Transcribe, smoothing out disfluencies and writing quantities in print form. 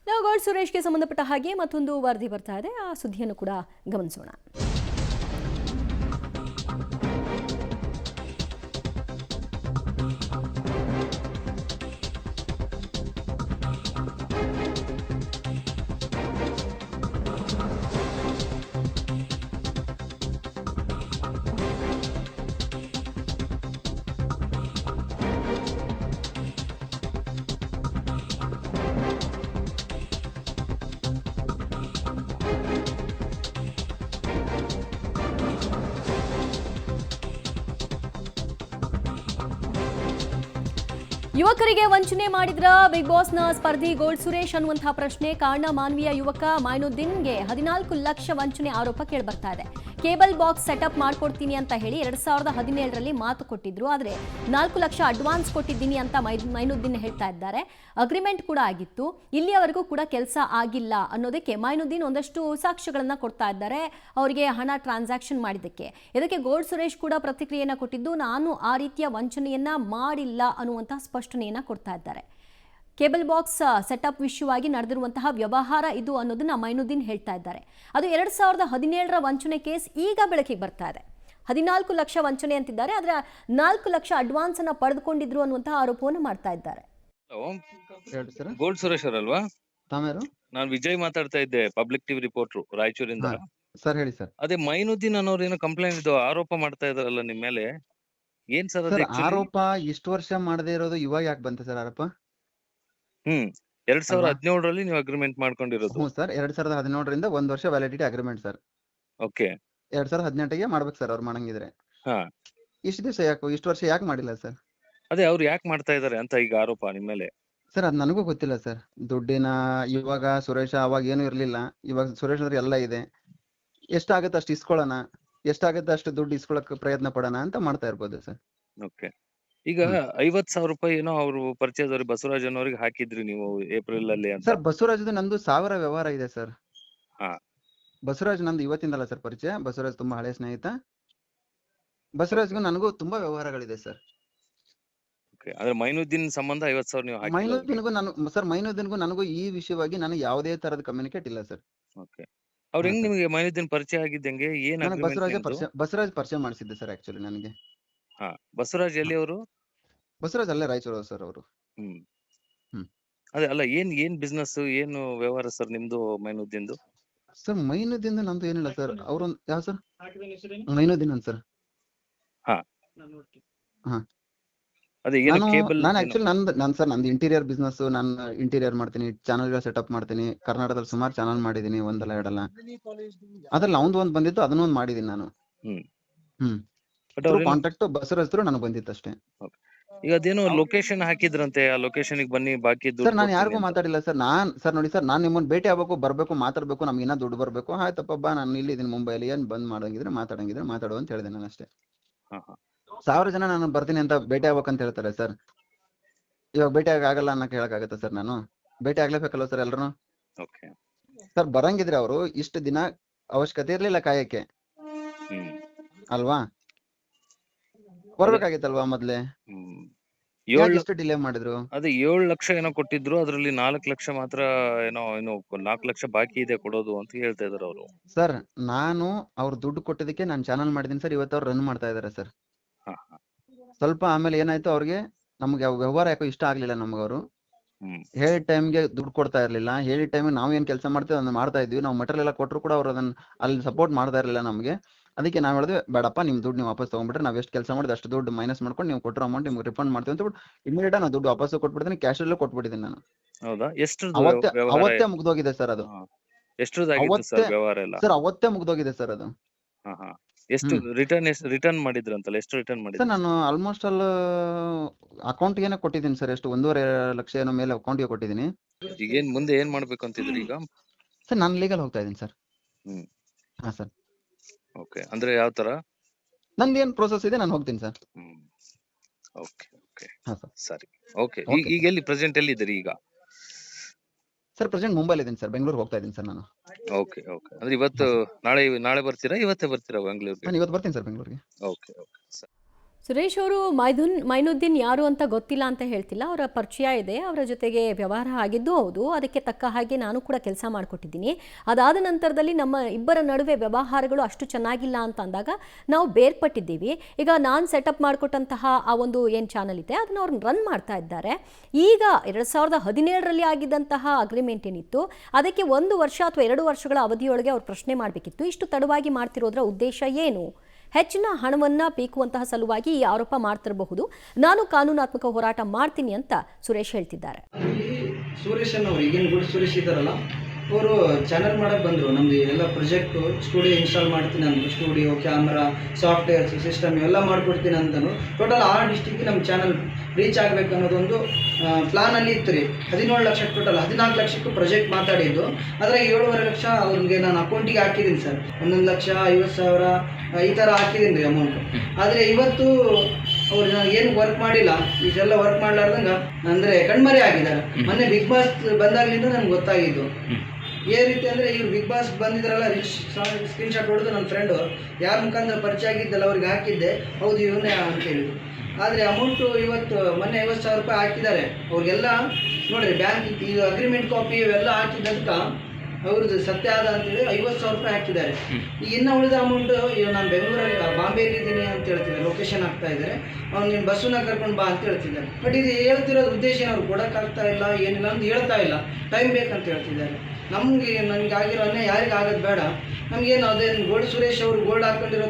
ನಾವು ಗೋಲ್ಡ್ ಸುರೇಶ್ಗೆ ಸಂಬಂಧಪಟ್ಟ ಹಾಗೆ ಮತ್ತೊಂದು ವರದಿ ಬರ್ತಾ ಇದೆ, ಆ ಸುದ್ದಿಯನ್ನು ಕೂಡ ಗಮನಿಸೋಣ. ಯುವಕರಿಗೆ ವಂಚನೆ ಮಾಡಿದ್ರ ಬಿಗ್ ಬಾಸ್ನ ಸ್ಪರ್ಧಿ ಗೋಲ್ಡ್ ಸುರೇಶ್ ಅನ್ನುವಂತಹ ಪ್ರಶ್ನೆ ಕಾರಣ. ಮಾನ್ವೀಯ ಯುವಕ ಮೈನುದ್ದೀನ್ಗೆ 14 ಲಕ್ಷ ವಂಚನೆ ಆರೋಪ ಕೇಳಿಬರ್ತಾ ಇದೆ. ಕೇಬಲ್ ಬಾಕ್ಸ್ ಸೆಟಪ್ ಮಾಡ್ಕೊಡ್ತೀನಿ ಅಂತ ಹೇಳಿ 2017ರಲ್ಲಿ ಮಾತು ಕೊಟ್ಟಿದ್ರು. ಆದರೆ 4 ಲಕ್ಷ ಅಡ್ವಾನ್ಸ್ ಕೊಟ್ಟಿದ್ದೀನಿ ಅಂತ ಮೈನುದ್ದೀನ್ ಹೇಳ್ತಾ ಇದ್ದಾರೆ. ಅಗ್ರಿಮೆಂಟ್ ಕೂಡ ಆಗಿತ್ತು, ಇಲ್ಲಿಯವರೆಗೂ ಕೂಡ ಕೆಲಸ ಆಗಿಲ್ಲ ಅನ್ನೋದಕ್ಕೆ ಮೈನುದ್ದೀನ್ ಒಂದಷ್ಟು ಸಾಕ್ಷ್ಯಗಳನ್ನ ಕೊಡ್ತಾ ಇದ್ದಾರೆ ಅವರಿಗೆ ಹಣ ಟ್ರಾನ್ಸಾಕ್ಷನ್ ಮಾಡಿದ್ದಕ್ಕೆ. ಇದಕ್ಕೆ ಗೋಲ್ಡ್ ಸುರೇಶ್ ಕೂಡ ಪ್ರತಿಕ್ರಿಯೆಯನ್ನ ಕೊಟ್ಟಿದ್ದು, ನಾನು ಆ ರೀತಿಯ ವಂಚನೆಯನ್ನ ಮಾಡಿಲ್ಲ ಅನ್ನುವಂತಹ ಸ್ಪಷ್ಟನೆಯನ್ನ ಕೊಡ್ತಾ ಇದ್ದಾರೆ. ಕೇಬಲ್ ಬಾಕ್ಸ್ ಸೆಟಪ್ ವಿಷಯವಾಗಿ ನಡೆದಿರುವಂತಹ ವ್ಯವಹಾರ ಇದು ಅನ್ನೋದನ್ನ ಮೈನುದ್ದೀನ್ ಹೇಳ್ತಾ ಇದ್ದಾರೆ. ಅದು 2017ರ ವಂಚನೆ ಕೇಸ್ ಈಗ ಬೆಳಕಿಗೆ ಬರ್ತಾ ಇದೆ. 14 ಲಕ್ಷ ವಂಚನೆ ಅಂತಿದ್ದಾರೆ, ಆದ್ರೆ 4 ಲಕ್ಷ ಅಡ್ವಾನ್ಸ್ ಅನ್ನ ಪಡೆದುಕೊಂಡಿದ್ರು ಅನ್ನುವಂತಹ ಆರೋಪವನ್ನು ಮಾಡ್ತಾ ಇದ್ದಾರೆ. ಗೋಲ್ಡ್ ಸುರೇಶ್ ಅವರಲ್ವಾ? ತಾವ್ಯಾರು? ನಾನು ವಿಜಯ್ ಮಾತಾಡ್ತಾ ಇದ್ದೆ, ಪಬ್ಲಿಕ್ ಟಿವಿ ರಿಪೋರ್ಟರ್ ರಾಯಚೂರಿಂದ. ಸರ್ ಹೇಳಿ ಸರ್. ಅದೇ ಮೈನುದ್ದೀನ್ ಅನ್ನೋರು ಏನೋ ಕಂಪ್ಲೇಂಟ್ ಇದು ಆರೋಪ ಮಾಡ್ತಾ ಇದಾರಲ್ಲ ನಿಮ್ ಮೇಲೆ, ಏನ್ ಸರ್ ಅದು? ಆರೋಪ ಇಷ್ಟು ವರ್ಷ ಮಾಡದೇ ಇರೋದು ಇವಾಗ ಯಾಕೆ ಬಂತೆ ಸರ್ ಆರೋಪ? 2017ರಲ್ಲಿ ನೀವು ಅಗ್ರಿಮೆಂಟ್ ಮಾಡ್ಕೊಂಡಿರೋದು? ಹ್ಞೂ ಸರ್, 2017ರಿಂದ 1 ವರ್ಷ ವ್ಯಾಲಿಡಿಟಿ ಅಗ್ರಿಮೆಂಟ್ ಸರ್. ಓಕೆ. 2018ಗೆ ಮಾಡ್ಬೇಕು ಸರ್ ಅವ್ರು ಮಾಡಂಗಿದ್ರೆ. ಹಾ, ಇಷ್ಟು ದಿವಸ ಯಾಕೆ, ಇಷ್ಟು ವರ್ಷ ಯಾಕೆ ಮಾಡಿಲ್ಲ ಸರ್? ಅದೇ ಅವ್ರು ಯಾಕೆ ಮಾಡ್ತಾ ಇದಾರೆ ಅಂತ ಈಗ ಆರೋಪ ನಿಮ್ ಮೇಲೆ? ಸರ್ ಅದ್ ನನಗೂ ಗೊತ್ತಿಲ್ಲ ಸರ್. ದುಡ್ಡಿನ ಇವಾಗ ಸುರೇಶ ಅವಾಗ ಏನು ಇರ್ಲಿಲ್ಲ, ಇವಾಗ ಸುರೇಶ್ ಅಂದ್ರೆ ಎಲ್ಲ ಇದೆ. ಎಷ್ಟಾಗತ್ತೆ ಅಷ್ಟು ಇಸ್ಕೊಳ್ಳೋಣ, ಎಷ್ಟಾಗತ್ತೆ ಅಷ್ಟು ದುಡ್ಡು ಇಸ್ಕೊಳಕ್ ಪ್ರಯತ್ನ ಪಡೋಣ ಅಂತ ಮಾಡ್ತಾ ಇರ್ಬೋದು ಸರ್. ಓಕೆ. ಈಗ 50,000 ರೂಪಾಯಿ ಏನೋ ಅವರು ಪರಿಚಯದವ್ರಿಗೆ ಬಸವರಾಜ್ ಅನ್ನೋರಿಗೆ ಹಾಕಿದ್ರಿ ನೀವು ಏಪ್ರಿಲ್ ಅಲ್ಲಿ ಅಂತ. ಸರ್ ಬಸವರಾಜ್ದು ನಂದು 1000 ವ್ಯವಹಾರ ಇದೆ ಸರ್. ಹಾ. ಬಸವರಾಜ್ ನಂದು ಇವತ್ತಿಂದಲ್ಲ ಸರ್ ಪರಿಚಯ. ಬಸವರಾಜ್ ತುಂಬಾ ಹಳೆ ಸ್ನೇಹಿತ. ಬಸವರಾಜ್ಗೂ ನನಗೂ ತುಂಬಾ ವ್ಯವಹಾರಗಳಿದೆ ಸರ್. ಓಕೆ. ಅಂದ್ರೆ ಮೈನುದ್ದೀನ್ ಸಂಬಂಧ 50,000 ನೀವು ಹಾಕಿಲ್ಲ? ಮೈನುದ್ದೀನ್ಗೂ ನನಗೂ ಈ ವಿಷಯವಾಗಿ ನಾನು ಯಾವುದೇ ತರದ ಕಮ್ಯುನಿಕೇಟ್ ಇಲ್ಲ ಸರ್. ಓಕೆ. ಅವ್ರು ಹೆಂಗ್ ನಿಮಗೆ ಮೈನುದ್ದೀನ್ ಪರಿಚಯ ಆಗಿದ್ದಂಗೆ? ಏನ್ ನನಗೆ ಬಸವರಾಜ್ ಪರಿಚಯ ಮಾಡಿಸಿದ್ದೆ ಸರ್ ಆಕ್ಚುಲಿ ನನಗೆ. ಹಾ. ಬಸವರಾಜ್ ಎಲ್ಲಿ ಅವರು? ಬಸವರಾಜ್ ಅಲ್ಲೇ ರಾಯಚೂರು ಸರ್ ಅವರು. ಅದೇ ಅಲ್ಲ, ಏನ್ ಬಿಸ್ನೆಸ್, ಏನು ವ್ಯವಹಾರ ಸರ್ ನಿಮ್ದು ಮೈನುದ್ದೀನ್ದು? ಸರ್ ಮೈನುದ್ದೀನ್ ನಮ್ದು ಏನಿಲ್ಲ ಸರ್. ಅವ್ರು ಯಾವ ಸರ್? ಮೈನುದ್ದೀನ್ ಅಂತ ಸರ್. ಹಾ. ಹಾ. ಅದೇ ಏನು ಕೇಬಲ್? ನಾನು ಆಕ್ಚುಲಿ ನಂದು ಇಂಟೀರಿಯರ್ ಬಿಸ್ನೆಸ್. ನಾನು ಇಂಟೀರಿಯರ್ ಮಾಡ್ತೀನಿ, ಚಾನಲ್ ಸೆಟಪ್ ಮಾಡ್ತೀನಿ. ಕರ್ನಾಟಕದಲ್ಲಿ ಸುಮಾರು ಚಾನಲ್ ಮಾಡಿದೀನಿ, ಒಂದಲ್ಲ ಎರಡಲ್ಲ. ಅದ್ರಲ್ಲಿ ಒಂದು ಬಂದಿತ್ತು, ಅದನ್ನೊಂದು ಮಾಡಿದೀನಿ ನಾನು. ಕಾಂಟ್ಯಾಕ್ಟ್ ಬಸವರಾಜ್ ನನಗೆ ಬಂದಿತ್ತು ಅಷ್ಟೇ. ಈಗ ಅದೇನೋ ಲೊಕೇಶನ್ ಹಾಕಿದ್ರಂತೆ, ಆ ಲೊಕೇಶನ್ ಬನ್ನಿ ಬಾಕಿ ದುಡ್ಡು. ಸರ್ ನಾನು ಯಾರಿಗೂ ಮಾತಾಡಿಲ್ಲ ಸರ್. ನೋಡಿ ಸರ್, ನಾನು ನಿಮ್ಮನ್ನ ಭೇಟಿ ಆಗ್ಬೇಕು, ಬರ್ಬೇಕು, ಮಾತಾಡ್ಬೇಕು, ನಮ್ಗೆ ಇನ್ನ ದುಡ್ಡು ಬರ್ಬೇಕು. ಆಯ್ತಪ್ಪ ಬಾ, ನಾನು ಇಲ್ಲಿ ಇದೀನಿ ಮುಂಬೈಲಿ, ಏನ್ ಬಂದ್ ಮಾಡಂಗಿದ್ರೆ ಮಾತಾಡಂಗಿದ್ರೆ ಮಾತಾಡು ಅಂತ ಹೇಳಿದೆ ನಾನು ಅಷ್ಟೇ. 1000 ಜನ ನಾನು ಬರ್ತೀನಿ ಅಂತ ಭೇಟಿ ಆಗ್ಬೇಕಂತ ಹೇಳ್ತಾರೆ ಸರ್. ಇವಾಗ ಭೇಟಿ ಆಗಲ್ಲ ಅನ್ನಕ್ಕೆ ಹೇಳಕ್ಕಾಗತ್ತ ಸರ್? ನಾನು ಭೇಟಿ ಆಗ್ಲೇಬೇಕಲ್ವ ಸರ್ ಎಲ್ರು? ಸರ್ ಬರಂಗಿದ್ರೆ ಅವರು ಇಷ್ಟು ದಿನ ಅವಶ್ಯಕತೆ ಇರ್ಲಿಲ್ಲ ಕಾಯಕ್ಕೆ ಅಲ್ವಾ? ಬರ್ಬೇಕಾಗಿತ್ತಲ್ವಾ ಮೊದ್ಲೇ? ಎಷ್ಟು ಡಿಲೇ ಮಾಡಿದ್ರು? ಅದೇ 7 ಲಕ್ಷ ಏನೋ ಕೊಟ್ಟಿದ್ರು, ಅದ್ರಲ್ಲಿ 4 ಲಕ್ಷ ಮಾತ್ರ ಏನೋ 4 ಲಕ್ಷ ಬಾಕಿ ಇದೆ ಕೊಡೋದು ಅಂತ ಹೇಳ್ತಾ ಇದಾರೆ ಅವರು. ಸರ್ ನಾನು ಅವ್ರ ದುಡ್ಡು ಕೊಟ್ಟಿದ್ದಕ್ಕೆ ನಾನು ಚಾನಲ್ ಮಾಡಿದೀನಿ ಸರ್. ಇವತ್ತು ಅವ್ರು ರನ್ ಮಾಡ್ತಾ ಇದಾರೆ ಸರ್. ಸ್ವಲ್ಪ ಆಮೇಲೆ ಏನಾಯ್ತು, ಅವ್ರಿಗೆ ನಮ್ಗೆ ವ್ಯವಹಾರ ಯಾಕೋ ಇಷ್ಟ ಆಗ್ಲಿಲ್ಲ ನಮ್ಗೆ. ಅವರು ಹೇಳಿದ ಟೈಮ್ಗೆ ದುಡ್ಡು ಕೊಡ್ತಾ ಇರ್ಲಿಲ್ಲ. ಹೇಳಿದ ಟೈಮ್ ನಾವ್ ಏನ್ ಕೆಲಸ ಮಾಡ್ತೀವಿ ಅದನ್ನ ಮಾಡ್ತಾ ಇದ್ವಿ. ನಾವು ಮೆಟೀರಿಯಲ್ ಎಲ್ಲ ಕೊಟ್ಟರು ಕೂಡ ಅವ್ರು ಅದನ್ನ ಅಲ್ಲಿ ಸಪೋರ್ಟ್ ಮಾಡ್ತಾ ಇರ್ಲಿಲ್ಲ ನಮ್ಗೆ. ಅದಕ್ಕೆ ನಾವ್ ಹೇಳಿದ್ವಿ, ಬೇಡಪ್ಪ ನಿಮ್ ದುಡ್ಡು ನೀವು ವಾಪಸ್ ತಗೊಂಡ್ಬಿಟ್ರೆ ನಾವ್ ಎಷ್ಟು ಕೆಲಸ ಮಾಡಿದ್ರೆ ಅಷ್ಟು ದುಡ್ಡು ಮೈನಸ್ ಮಾಡ್ಕೊಂಡು ನೀವು ಕೊಟ್ಟರು ಅಮೌಂಟ್ ನಿಮ್ಗೆ ರಿಫಂಡ್ ಮಾಡ್ತೀವಿ ಅಂತ ಬಿಟ್ಟು ಇಮಿಡಿಯೇಟ್ ನಾನು ದುಡ್ಡು ವಾಪಸ್ ಕೊಟ್ಬಿಡ್ತೀನಿ. ಕ್ಯಾಶ್ ಅಲ್ಲೂ ಕೊಟ್ಬಿಟ್ಟಿದ್ದೀನಿ ನಾನು. ಹೌದಾ? ಅವತ್ತೇ ಮುಗ್ದೋಗಿದೆ ಸರ್ ಅದು. ಸರ್ ಅವತ್ತೇ ಮುಗ್ದೋಗಿದೆ ಸರ್ ಅದು. ಎಷ್ಟು ರಿಟರ್ನ್ ಮಾಡಿದ್ರಂತಲ್ಲ, ಎಷ್ಟು ರಿಟರ್ನ್ ಮಾಡಿದ್ರು? ಸರ್ ನಾನು ಆಲ್ಮೋಸ್ಟ್ ಆಲ್ ಅಕೌಂಟ್ ಏನೋ ಕೊಟ್ಟಿದ್ದೀನಿ ಸರ್. ಎಷ್ಟು 1.5 ಲಕ್ಷ ಏನೋ ಮೇಲೆ ಅಕೌಂಟ್ಗೆ ಕೊಟ್ಟಿದ್ದೀನಿ. ಈಗ ಮುಂದೆ ಏನ್ ಮಾಡ್ಬೇಕು ಅಂತಿದ್ರಿ ಈಗ? ಸರ್ ನಾನು ಲೀಗಲ್ ಹೋಗ್ತಾ ಇದ್ದೀನಿ ಸರ್. ಹಾ ಸರ್. ಓಕೆ. ಅಂದ್ರೆ ಯಾವ ತರ? ನಂದು ಏನ್ ಪ್ರೋಸೆಸ್ ಇದೆ ನಾನು ಹೋಗ್ತೀನಿ ಸರ್. Okay okay. ಹಾ ಸರ್. ಸರಿ. ಓಕೆ. ಈಗ ಎಲ್ಲಿ ಪ್ರೆಸೆಂಟ್ ಎಲ್ಲಿದ್ದೀರಿ ಈಗ? ಸರ್ ಪ್ರೆಸೆಂಟ್ ಮುಂಬೈಲಿ ಇದ್ದೀನಿ ಸರ್. ಬೆಂಗಳೂರಿಗೆ ಹೋಗ್ತಾ ಇದ್ದೀನಿ ಸರ್ ನಾನು. Okay okay. ಅಂದ್ರೆ ಇವತ್ತು ನಾಳೆ ಬರ್ತೀರಾ? ಇವತ್ತೇ ಬರ್ತೀರಾ ಬೆಂಗಳೂರಿಗೆ? ನಾನು ಇವತ್ತು ಬರ್ತೀನಿ ಸರ್ ಬೆಂಗಳೂರಿಗೆ. Okay okay. ಸುರೇಶ್ ಅವರು ಮೈನುದ್ದೀನ್ ಯಾರು ಅಂತ ಗೊತ್ತಿಲ್ಲ ಅಂತ ಹೇಳ್ತಿಲ್ಲ, ಅವರ ಪರಿಚಯ ಇದೆ, ಅವರ ಜೊತೆಗೆ ವ್ಯವಹಾರ ಆಗಿದ್ದು ಹೌದು. ಅದಕ್ಕೆ ತಕ್ಕ ಹಾಗೆ ನಾನು ಕೂಡ ಕೆಲಸ ಮಾಡಿಕೊಟ್ಟಿದ್ದೀನಿ. ಅದಾದ ನಂತರದಲ್ಲಿ ನಮ್ಮ ಇಬ್ಬರ ನಡುವೆ ವ್ಯವಹಾರಗಳು ಅಷ್ಟು ಚೆನ್ನಾಗಿಲ್ಲ ಅಂತ ಅಂದಾಗ ನಾವು ಬೇರ್ಪಟ್ಟಿದ್ದೀವಿ. ಈಗ ನಾನು ಸೆಟಪ್ ಮಾಡಿಕೊಟ್ಟಂತಹ ಆ ಒಂದು ಏನು ಚಾನಲ್ ಇದೆ ಅದನ್ನು ಅವ್ರನ್ನ ರನ್ ಮಾಡ್ತಾ ಇದ್ದಾರೆ. ಈಗ 2017ರಲ್ಲಿ ಆಗಿದ್ದಂತಹ ಅಗ್ರಿಮೆಂಟ್ ಏನಿತ್ತು ಅದಕ್ಕೆ 1 ವರ್ಷ ಅಥವಾ 2 ವರ್ಷಗಳ ಅವಧಿಯೊಳಗೆ ಅವ್ರು ಪ್ರಶ್ನೆ ಮಾಡಬೇಕಿತ್ತು. ಇಷ್ಟು ತಡವಾಗಿ ಮಾಡ್ತಿರೋದ್ರ ಉದ್ದೇಶ ಏನು? ಹೆಚ್ಚಿನ ಹಣವನ್ನು ಪೀಕುವಂತಹ ಸಲುವಾಗಿ ಈ ಆರೋಪ ಮಾಡ್ತಿರಬಹುದು. ನಾನು ಕಾನೂನಾತ್ಮಕ ಹೋರಾಟ ಮಾಡ್ತೀನಿ ಅಂತ ಸುರೇಶ್ ಹೇಳ್ತಿದ್ದಾರೆ. ಸುರೇಶ್ ಅನ್ನೋರು ಈಗೇನು ಗುಡ್ ಸುರೇಶ್ ಇದ್ದಾರಲ್ಲ, ಅವರು ಚಾನಲ್ ಮಾಡಕ್ಕೆ ಬಂದರು. ನಮ್ಮದು ಎಲ್ಲ ಪ್ರಾಜೆಕ್ಟು ಸ್ಟುಡಿಯೋ ಇನ್ಸ್ಟಾಲ್ ಮಾಡ್ತೀನಿ ಅಂದರು. ಸ್ಟುಡಿಯೋ, ಕ್ಯಾಮ್ರಾ, ಸಾಫ್ಟ್ವೇರ್ಸ್, ಸಿಸ್ಟಮ್ ಇವೆಲ್ಲ ಮಾಡಿಕೊಡ್ತೀನಿ ಅಂತಲೂ ಟೋಟಲ್ 6 ಡಿಸ್ಟಿಕ್ಗೆ ನಮ್ಮ ಚಾನಲ್ ರೀಚ್ ಆಗಬೇಕು ಅನ್ನೋದೊಂದು ಪ್ಲಾನಲ್ಲಿ ಇತ್ತು ರೀ. 17 ಲಕ್ಷ ಟೋಟಲ್ 14 ಲಕ್ಷಕ್ಕೂ ಪ್ರಾಜೆಕ್ಟ್ ಮಾತಾಡಿದ್ದು. ಅದ್ರಾಗ 7.5 ಲಕ್ಷ ಅವ್ರಿಗೆ ನಾನು ಅಕೌಂಟಿಗೆ ಹಾಕಿದ್ದೀನಿ ಸರ್. 11,50,000 ಈ ಥರ ಹಾಕಿದ್ದೀನಿ ರೀ ಅಮೌಂಟು. ಆದರೆ ಇವತ್ತು ಅವ್ರು ಏನು ವರ್ಕ್ ಮಾಡಿಲ್ಲ, ಇದೆಲ್ಲ ವರ್ಕ್ ಮಾಡ್ಲಾರ್ದಂಗೆ ಅಂದರೆ ಕಣ್ಮರೆ ಆಗಿದ್ದಾರೆ. ಮೊನ್ನೆ ಬಿಗ್ ಬಾಸ್ ಬಂದಾಗಲಿಂದ ನನಗೆ ಗೊತ್ತಾಗಿದ್ದು ಏ ರೀತಿ ಅಂದರೆ ಇವ್ರು ಬಿಗ್ ಬಾಸ್ ಬಂದಿದ್ದಾರಲ್ಲ, ಸ್ಕ್ರೀನ್ ಶಾಟ್ ಹೊಡೆದು ನನ್ನ ಫ್ರೆಂಡು ಯಾರ ಮುಖಾಂತರ ಪರಿಚಯ ಆಗಿದ್ದಲ್ಲ ಅವ್ರಿಗೆ ಹಾಕಿದ್ದೆ, ಹೌದು ಇವನೇ ಅಂತೇಳಿದ್ರು. ಆದರೆ ಅಮೌಂಟು ಇವತ್ತು ಮೊನ್ನೆ 50,000 ರೂಪಾಯಿ ಹಾಕಿದ್ದಾರೆ ಅವ್ರಿಗೆಲ್ಲ. ನೋಡಿರಿ ಬ್ಯಾಂಕ್ ಇದು ಅಗ್ರಿಮೆಂಟ್ ಕಾಪಿ ಇವೆಲ್ಲ ಹಾಕಿದ್ದಕ್ಕೆ ಅವ್ರದ್ದು ಸತ್ಯ ಆದ ಅಂತೇಳಿ 50,000 ರೂಪಾಯಿ ಹಾಕಿದ್ದಾರೆ. ಈಗ ಇನ್ನೂ ಉಳಿದ ಅಮೌಂಟು ಈಗ ನಾನು ಬೆಂಗಳೂರಲ್ಲಿ ಬಾಂಬೆಯಲ್ಲಿದ್ದೀನಿ ಅಂತ ಹೇಳ್ತಿದ್ದಾರೆ, ಲೊಕೇಶನ್ ಹಾಕ್ತಾ ಇದ್ದಾರೆ. ಅವ್ನು ನೀನು ಬಸ್ಸನ್ನ ಕರ್ಕೊಂಡು ಬಾ ಅಂತ ಹೇಳ್ತಿದ್ದಾರೆ. ಬಟ್ ಇದು ಹೇಳ್ತಿರೋದು ಉದ್ದೇಶ ಏನಾದ್ರು ಕೊಡೋಕ್ಕಾಗ್ತಾ ಇಲ್ಲ, ಏನಿಲ್ಲ ಅಂತ ಹೇಳ್ತಾ ಇಲ್ಲ, ಟೈಮ್ ಬೇಕಂತ ಹೇಳ್ತಿದ್ದಾರೆ. ನನಗೆ ಆಗಿರೋ ಯಾರಿಗೆ ಆಗೋದು ಬೇಡ. ನಮಗೇನು ಅದೇನು ಗೋಲ್ಡ್ ಸುರೇಶ್ ಅವರು ಗೋಲ್ಡ್ ಹಾಕ್ಕೊಂಡಿರೋ